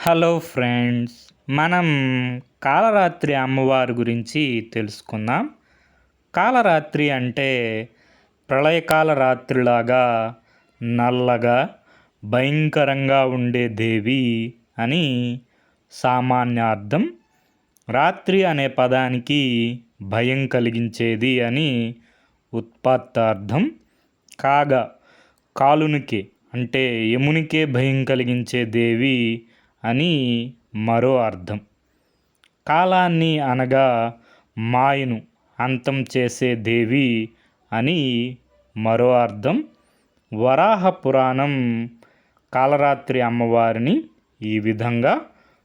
Hello friends, మనం కాలరాత్రి అమ్మవారి గురించి తెలుసుకుందాం. కాలరాత్రి అంటే ప్రళయకాల రాత్రిలాగా నల్లగా భయంకరంగా ఉండే దేవి అని సామాన్య అర్థం. రాత్రి అనే పదానికి భయం కలిగించేది అని ఉత్పత్తార్థం. కాగా కాలునికి అంటే యమునికే భయం కలిగించే దేవి అని మరో అర్థం. కాలాన్ని అనగా మాయను అంతం చేసే దేవి అని మరో అర్థం. వరాహ పురాణం కాలరాత్రి అమ్మవారిని ఈ విధంగా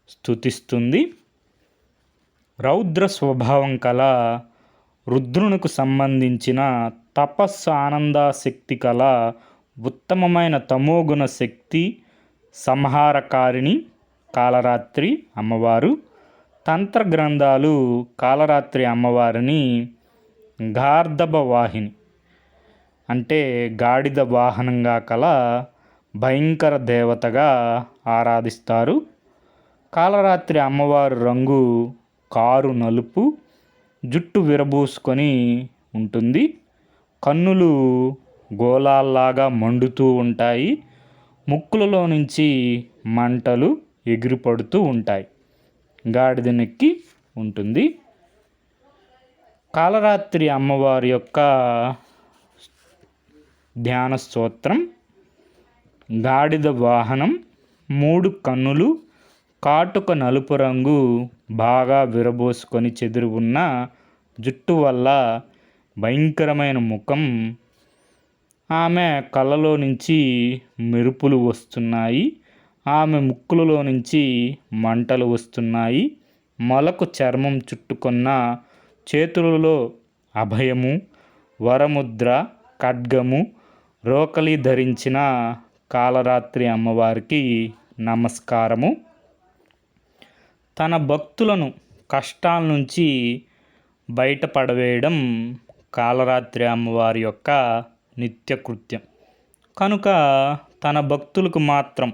స్తుతిస్తుంది. రౌద్ర స్వభావం కల రుద్రునికి సంబంధించిన తపస్సు ఆనందాశక్తి కల ఉత్తమమైన తమోగుణ శక్తి సంహారకారిణి కాలరాత్రి అమ్మవారు. తంత్ర గ్రంథాలు కాలరాత్రి అమ్మవారిని గార్ధబ వాహిని అంటే గాడిద వాహనంగా కల భయంకర దేవతగా ఆరాధిస్తారు. కాలరాత్రి అమ్మవారు రంగు కారు నలుపు, జుట్టు విరబూసుకొని ఉంటుంది. కన్నులు గోళాల్లాగా మండుతూ ఉంటాయి. ముక్కులలో నుంచి మంటలు ఎగిరిపడుతూ ఉంటాయి. గాడిదనెక్కి ఉంటుంది. కాలరాత్రి అమ్మవారి యొక్క ధ్యాన స్తోత్రం: గాడిద వాహనం, 3 కన్నులు, కాటుక నలుపు రంగు, బాగా విరబోసుకొని చెదిరి ఉన్న జుట్టు వల్ల భయంకరమైన ముఖం. ఆమె కళ్ళలో నుంచి మెరుపులు వస్తున్నాయి. ఆమె ముక్కులలో నుంచి మంటలు వస్తున్నాయి. మొలకు చర్మం చుట్టుకున్న చేతులలో అభయము, వరముద్ర, ఖడ్గము, రోకలి ధరించిన కాలరాత్రి అమ్మవారికి నమస్కారము. తన భక్తులను కష్టాల నుంచి బయటపడవేయడం కాలరాత్రి అమ్మవారి యొక్క నిత్యకృత్యం కనుక తన భక్తులకు మాత్రం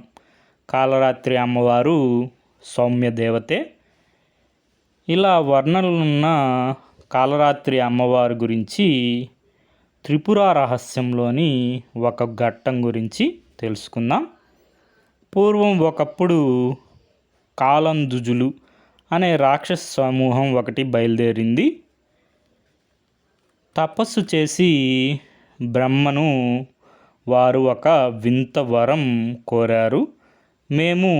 కాలరాత్రి అమ్మవారు సౌమ్య దేవతే. ఇలా వర్ణనలున్న కాలరాత్రి అమ్మవారి గురించి త్రిపుర రహస్యంలోని ఒక ఘట్టం గురించి తెలుసుకుందాం. పూర్వం ఒకప్పుడు కాలందుజులు అనే రాక్షస సమూహం ఒకటి బయలుదేరింది. తపస్సు చేసి బ్రహ్మను వారు ఒక వింత వరం కోరారు. మేము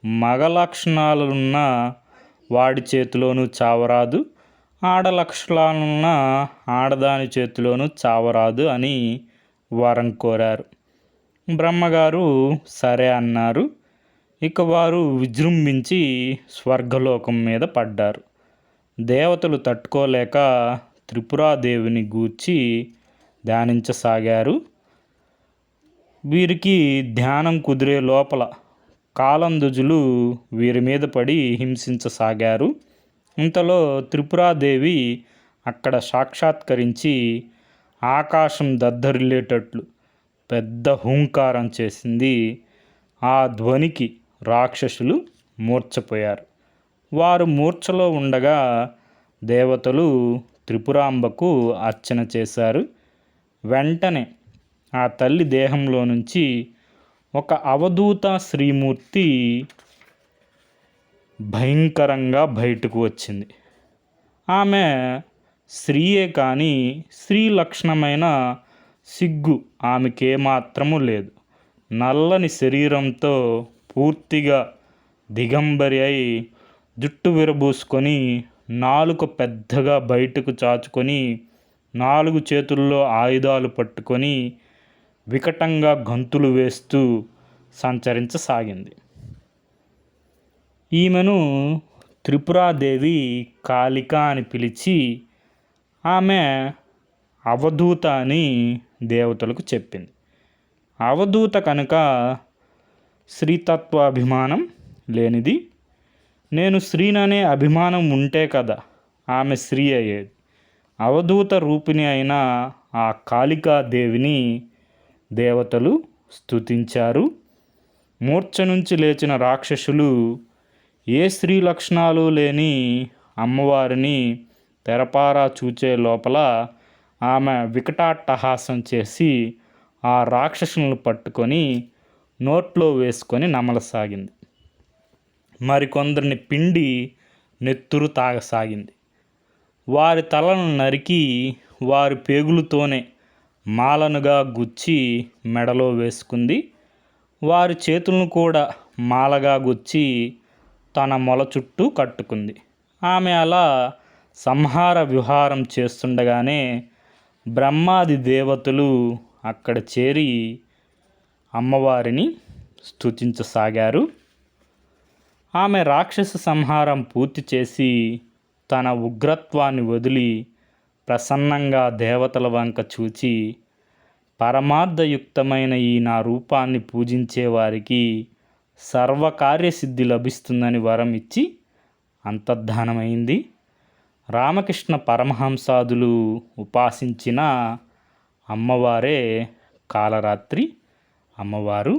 మగ లక్షణాలున్న వాడి చేతిలోనూ చావరాదు, ఆడ లక్షణాలున్న ఆడదాని చేతిలోనూ చావరాదు అని వరం కోరారు. బ్రహ్మగారు సరే అన్నారు. ఇక వారు విజృంభించి స్వర్గలోకం మీద పడ్డారు. దేవతలు తట్టుకోలేక త్రిపురాదేవిని గూర్చి ధ్యానించసాగారు. వీరికి ధ్యానం కుదిరే లోపల కాలందుజులు వీరి మీద పడి హింసించసాగారు. ఇంతలో త్రిపురాదేవి అక్కడ సాక్షాత్కరించి ఆకాశం దద్దరిల్లేటట్లు పెద్ద హూంకారం చేసింది. ఆ ధ్వనికి రాక్షసులు మూర్ఛపోయారు. వారు మూర్ఛలో ఉండగా దేవతలు త్రిపురాంబకు అర్చన చేశారు. వెంటనే ఆ తల్లి దేహంలో నుంచి ఒక అవధూత శ్రీమూర్తి భయంకరంగా బయటకు వచ్చింది. ఆమె స్త్రీయే కానీ స్త్రీ లక్షణమైన సిగ్గు ఆమెకేమాత్రము లేదు. నల్లని శరీరంతో పూర్తిగా దిగంబరి అయి జుట్టు విరబూసుకొని నాలుక పెద్దగా బయటకు చాచుకొని 4 చేతుల్లో ఆయుధాలు పట్టుకొని వికటంగా గంతులు వేస్తూ సంచరించసాగింది. ఈమెను త్రిపురాదేవి కాళిక అని పిలిచి ఆమె అవధూత అని దేవతలకు చెప్పింది. అవధూత కనుక స్త్రీతత్వాభిమానం లేనిది. నేను స్త్రీననే అభిమానం ఉంటే కదా ఆమె స్త్రీ అయ్యేది. అవధూత రూపిణి అయిన ఆ కాళికాదేవిని దేవతలు స్తుతించారు. మూర్ఛ నుంచి లేచిన రాక్షసులు ఏ స్త్రీ లక్షణాలు లేని అమ్మవారిని తెరపారా చూచే లోపల ఆమె వికటాట్టహాసం చేసి ఆ రాక్షసులను పట్టుకొని నోట్లో వేసుకొని నమలసాగింది. మరికొందరిని పిండి నెత్తురు తాగసాగింది. వారి తలను నరికి వారి పేగులతోనే మాలనుగా గుచ్చి మెడలో వేసుకుంది. వారి చేతులను కూడా మాలగా గుచ్చి తన మొల చుట్టూ కట్టుకుంది. ఆమె అలా సంహార విహారం చేస్తుండగానే బ్రహ్మాది దేవతలు అక్కడ చేరి అమ్మవారిని స్తుతించసాగారు. ఆమె రాక్షస సంహారం పూర్తి చేసి తన ఉగ్రత్వాన్ని వదిలి ప్రసన్నంగా దేవతల వంక చూచి, పరమార్థయుక్తమైన ఈ నా రూపాన్ని పూజించే వారికి సర్వకార్యసిద్ధి లభిస్తుందని వరం ఇచ్చి అంతర్ధానమైంది. రామకృష్ణ పరమహంసాదులు ఉపాసించిన అమ్మవారే కాలరాత్రి అమ్మవారు.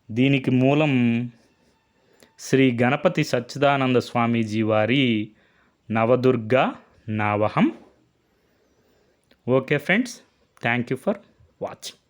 దీనికి మూలం శ్రీ గణపతి సచ్చిదానంద స్వామీజీ వారి నవదుర్గా నావహం. Okay friends, thank you for watching.